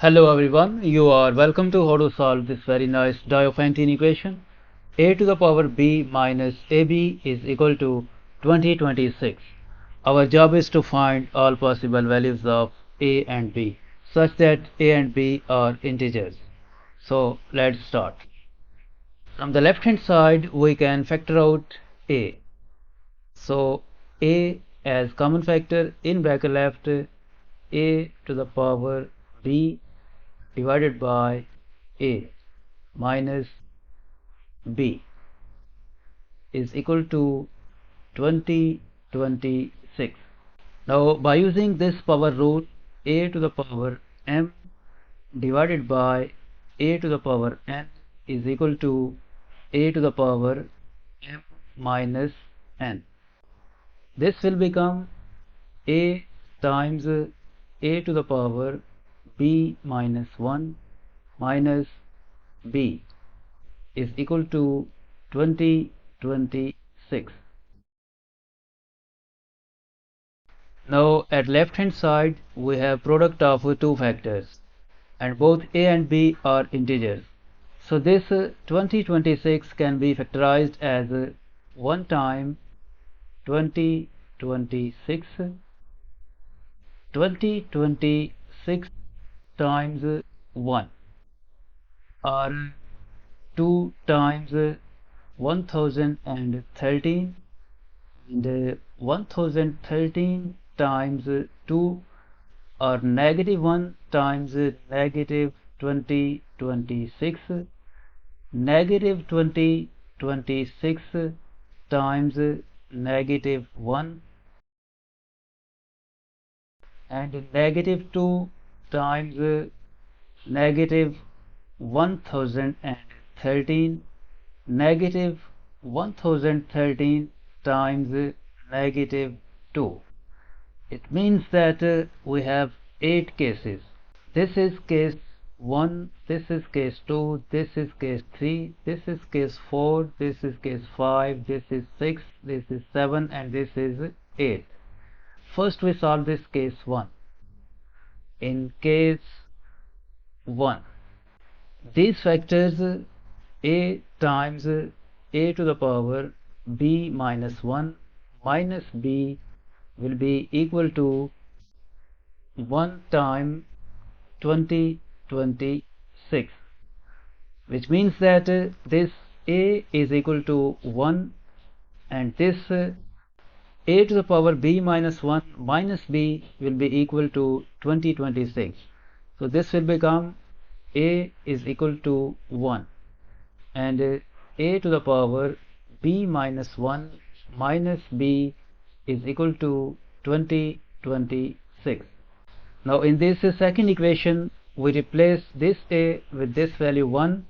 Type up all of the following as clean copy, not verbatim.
Hello everyone, you are welcome to how to solve this very nice Diophantine equation. A to the power b minus ab is equal to 2026. Our job is to find all possible values of a and b such that a and b are integers. So let's start. From the left hand side we can factor out a. So a as common factor in bracket left, a to the power b divided by a minus b is equal to 2026. Now by using this power rule, a to the power m divided by a to the power n is equal to a to the power m minus n. This will become a times a to the power b minus 1 minus b is equal to 2026. Now at left hand side we have product of two factors and both a and b are integers. So this 2026 can be factorized as 1 time 2026, 2026 times 1 or 2 times 1013 and 1013 times 2 or negative 1 times negative 2026, negative 2026 times negative 1 and negative 2 times negative 1013, negative 1013 times negative 2. It means that we have 8 cases. This is case 1, this is case 2, this is case 3, this is case 4, this is case 5, this is 6, this is 7 and this is 8. First we solve this case 1. In case 1, these factors a times a to the power b minus 1 minus b will be equal to 1 time 2026, which means that this a is equal to 1 and this a to the power b minus 1 minus b will be equal to 2026. So this will become a is equal to 1 and a to the power b minus 1 minus b is equal to 2026. Now in this second equation we replace this a with this value 1,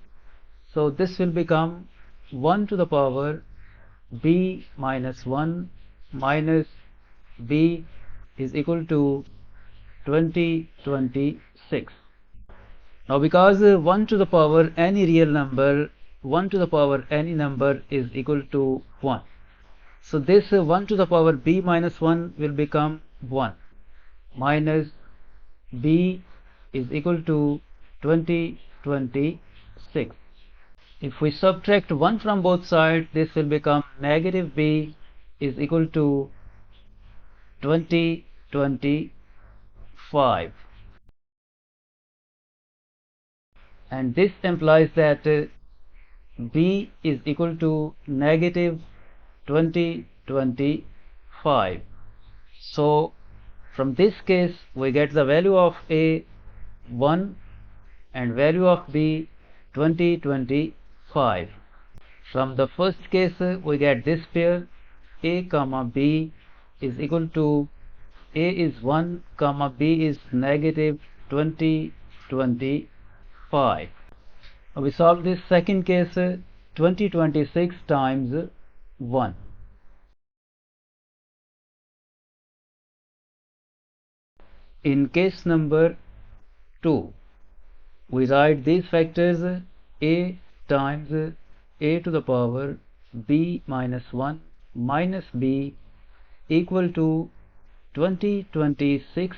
so this will become 1 to the power b minus 1 minus b is equal to 2026. Now because 1 to the power any real number, 1 to the power any number is equal to 1. So this 1 to the power b minus 1 will become 1 minus b is equal to 2026. If we subtract 1 from both sides, this will become negative b is equal to 2025. And this implies that b is equal to negative 2025. So from this case we get the value of a 1 and value of b 2025. From the first case we get this pair a comma b is equal to a is 1 comma b is negative 2025. We solve this second case 2026 times 1. In case number 2, we write these factors a times a to the power b minus 1 minus b equal to 2026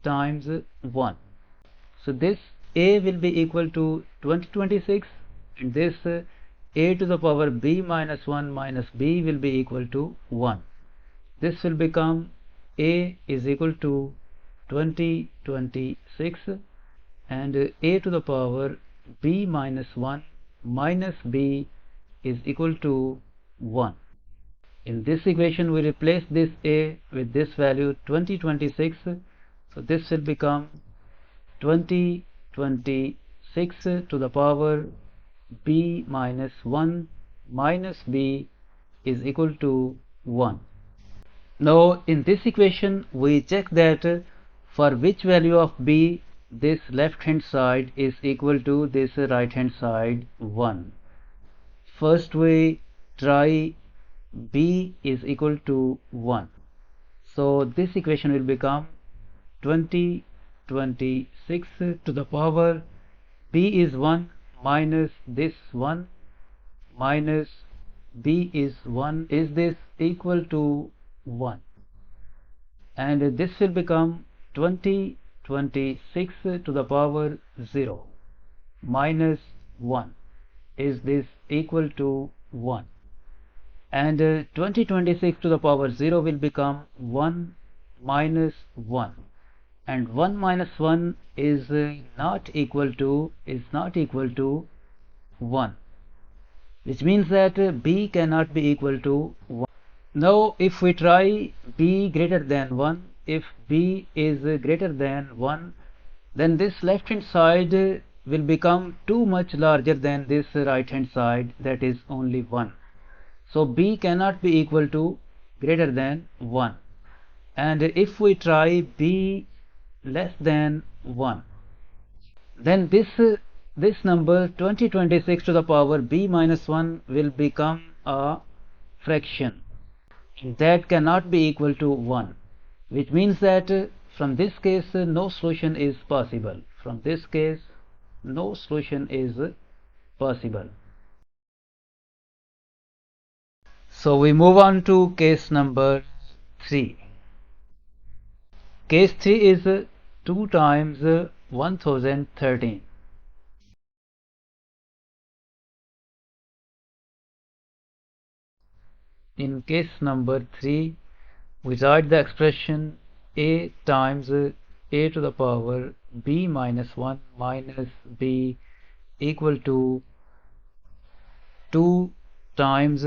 times 1. So this a will be equal to 2026, and this a to the power b minus 1 minus b will be equal to 1. This will become a is equal to 2026, and a to the power b minus 1 minus b is equal to 1. In this equation we replace this a with this value 2026, so this will become 2026 to the power b minus 1 minus b is equal to 1. Now in this equation we check that for which value of b this left hand side is equal to this right hand side 1. First we try b is equal to 1. So this equation will become 2026 to the power b is 1 minus this 1 minus b is 1, is this equal to 1, and this will become 2026 to the power 0 minus 1, is this equal to 1, and 2026 to the power 0 will become 1 minus 1, and 1 minus 1 is not equal to 1, which means that b cannot be equal to 1. Now if we try b greater than 1, if b is greater than 1, then this left hand side will become too much larger than this right hand side, that is only 1. So b cannot be equal to greater than 1, and if we try b less than 1, then this number 2026 to the power b minus 1 will become a fraction that cannot be equal to 1, which means that from this case no solution is possible. From this case no solution is possible. So we move on to case number 3. Case 3 is 2 times 1013. In case number 3, we write the expression a times a to the power b minus 1 minus b equal to 2 times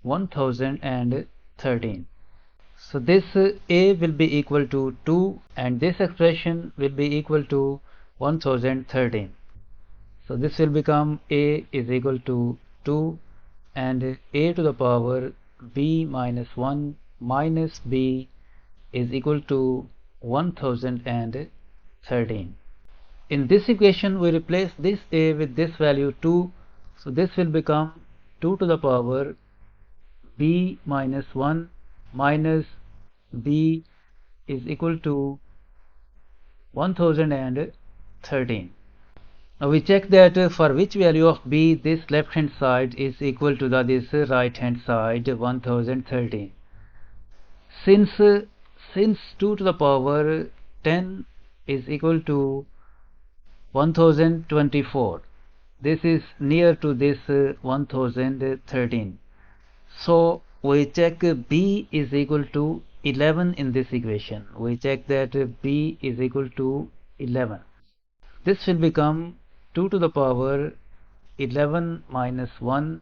1013. So this a will be equal to 2, and this expression will be equal to 1013. So this will become a is equal to 2, and a to the power b minus 1 minus b is equal to 1013. In this equation we replace this a with this value 2, so this will become 2 to the power b minus 1 minus b is equal to 1013. Now we check that for which value of b this left hand side is equal to this right hand side 1013. Since 2 to the power 10 is equal to 1024, this is near to this 1013, so we check b is equal to 11 in this equation. We check that b is equal to 11. This will become 2 to the power 11 minus 1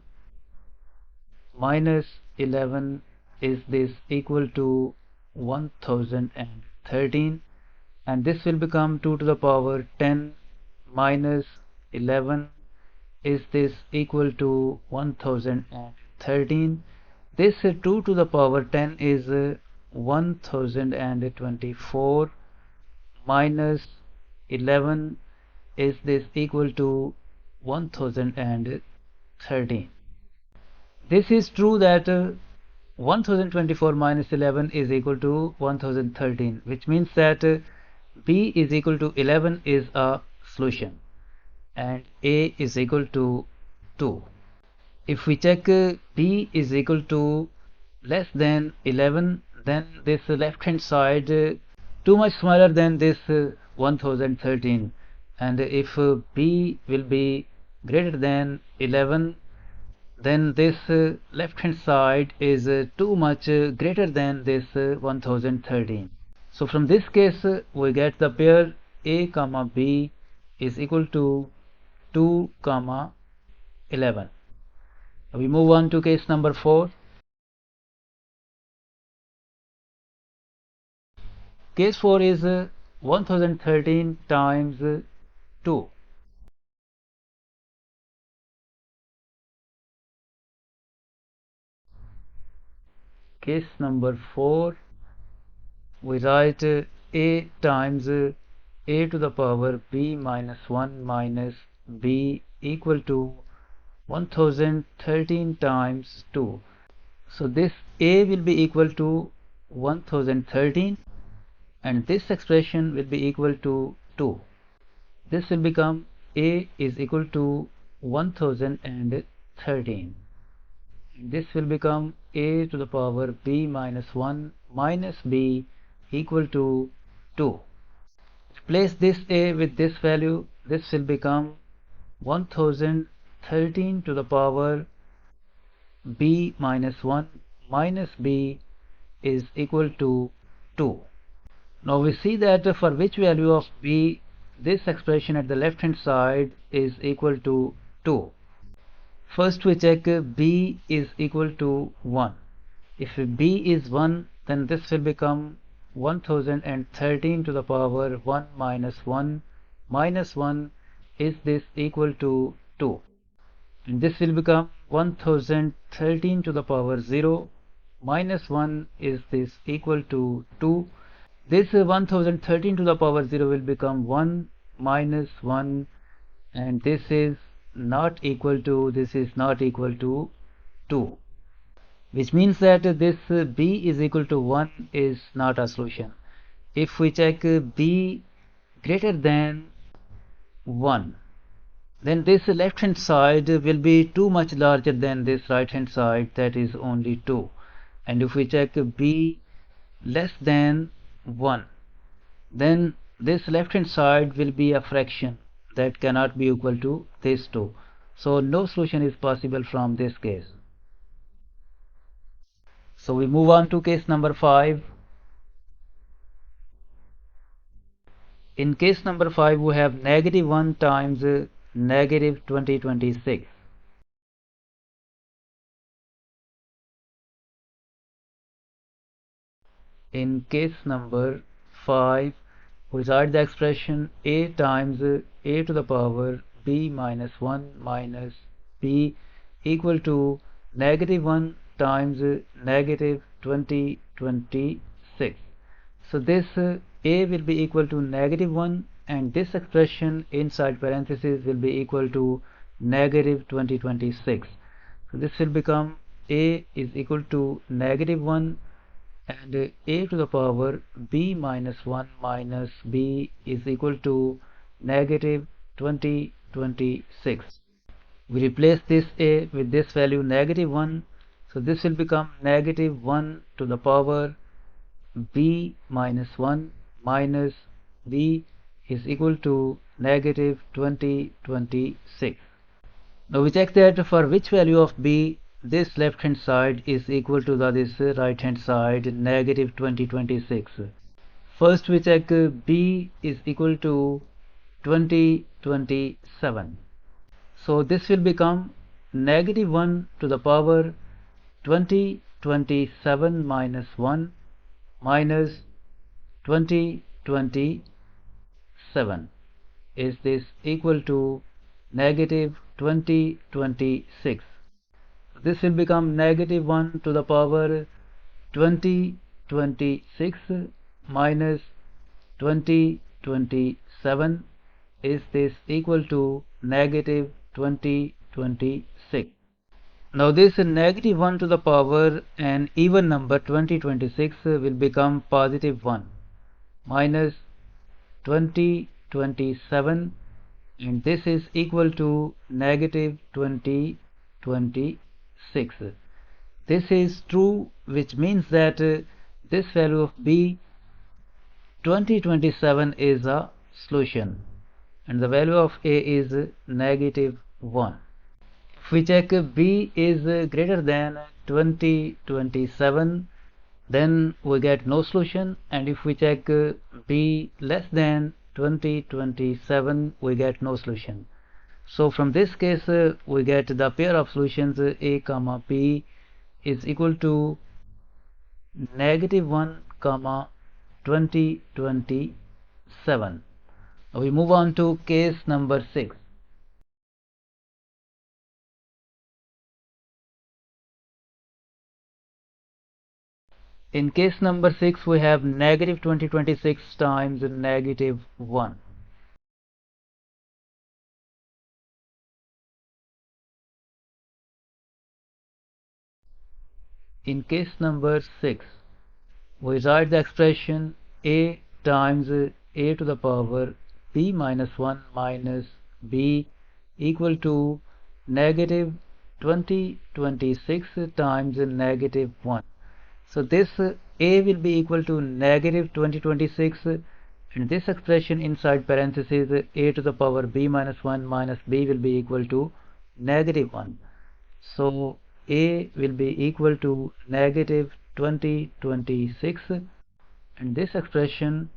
minus 11, is this equal to 1013, and this will become 2 to the power 10 minus 11, is this equal to 1013. This 2 to the power 10 is 1024 minus 11, is this equal to 1013. This is true that 1024 minus 11 is equal to 1013, which means that b is equal to 11 is a solution, and a is equal to 2. If we check b is equal to less than 11, then this left hand side too much smaller than this 1013, and if b will be greater than 11, then this left hand side is too much greater than this 1013. So from this case we get the pair a comma b is equal to 2 comma 11. We move on to case number 4. Case 4 is 1013 times 2. Case number 4, we write a times a to the power b minus 1 minus b equal to 1013 times 2. So this a will be equal to 1013 and this expression will be equal to 2. This will become a is equal to 1013. This will become a to the power b minus 1 minus b equal to 2. Replace this a with this value. This will become 1013 to the power b minus 1 minus b is equal to 2. Now we see that for which value of b this expression at the left hand side is equal to 2. First we check b is equal to 1. If b is 1, then this will become 1013 to the power 1 minus 1 minus 1 is this equal to 2. And this will become 1013 to the power 0 minus 1 is this equal to 2. This 1013 to the power 0 will become 1 minus 1, and this is not equal to 2, which means that this b is equal to 1 is not a solution. If we check b greater than 1, then this left hand side will be too much larger than this right hand side, that is only 2. And if we check b less than 1, then this left hand side will be a fraction that cannot be equal to this 2. So no solution is possible from this case. So we move on to case number 5. In case number 5 we have negative 1 times negative 2026. In case number 5 we write the expression a times a to the power b minus 1 minus b equal to negative 1 times negative 2026. So this a will be equal to negative 1 and this expression inside parentheses will be equal to negative 2026. So this will become a is equal to negative 1 and a to the power b minus 1 minus b is equal to negative 2026. We replace this a with this value negative 1, so this will become negative 1 to the power b minus 1 minus b is equal to negative 2026. Now we check that for which value of b this left hand side is equal to this right hand side negative 2026. First we check b is equal to 2027. So this will become negative 1 to the power 2027 minus 1 minus 2027 is this equal to negative 2026. This will become negative 1 to the power 2026 minus 2027 is this equal to negative 2026. Now this negative 1 to the power an even number 2026 will become positive 1 minus 2027 and this is equal to negative 2026. This is true, which means that this value of b 2027 is a solution, and the value of A is -1. If we check B is greater than 2027, then we get no solution, and if we check B less than 2027, we get no solution. So from this case we get the pair of solutions A comma B is equal to -1 comma 2027. Now we move on to case number 6. In case number 6 we have -2026 times -1. In case number 6 we write the expression A times A to the power B minus 1 minus B equal to -2026 times -1. So this A will be equal to -2026, and this expression inside parentheses A to the power B minus 1 minus B will be equal to -1. So A will be equal to -2026, and this expression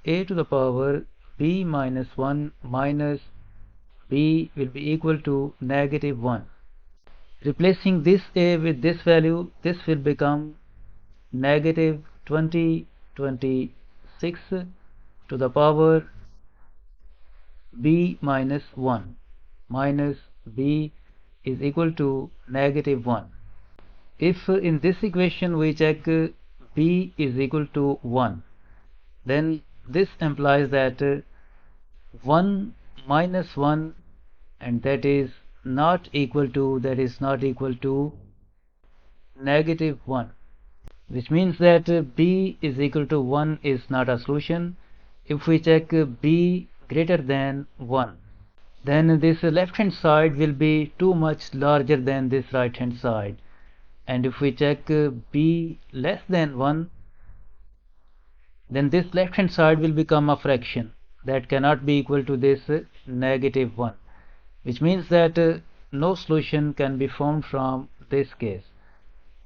A to the power B minus 1 minus B will be equal to -1. Replacing this A with this value, this will become -2026 to the power B minus 1 minus B is equal to -1. If in this equation we check B is equal to 1, then this implies that 1 minus 1, and that is not equal to -1, which means that B is equal to 1 is not a solution. If we check B greater than 1, then this left hand side will be too much larger than this right hand side, and if we check B less than 1, then this left hand side will become a fraction that cannot be equal to this -1, which means that no solution can be found from this case.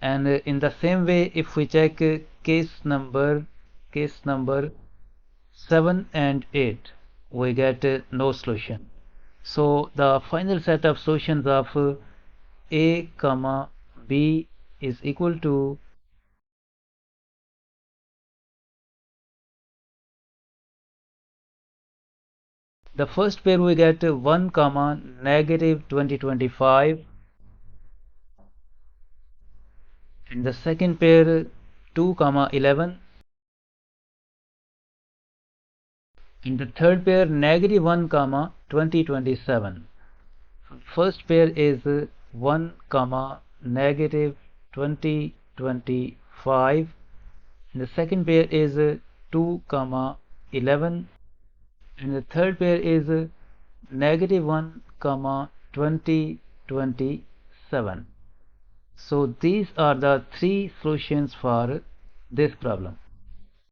And in the same way, if we check case number 7 and 8, we get no solution. So the final set of solutions of A comma B is equal to the first pair we get 1 comma -2025, and the second pair 2 comma 11, and the third pair -1 comma 2027. First pair is 1 comma -2025, and the second pair is 2 comma 11, and the third pair is -1 comma 2027. So these are the three solutions for this problem.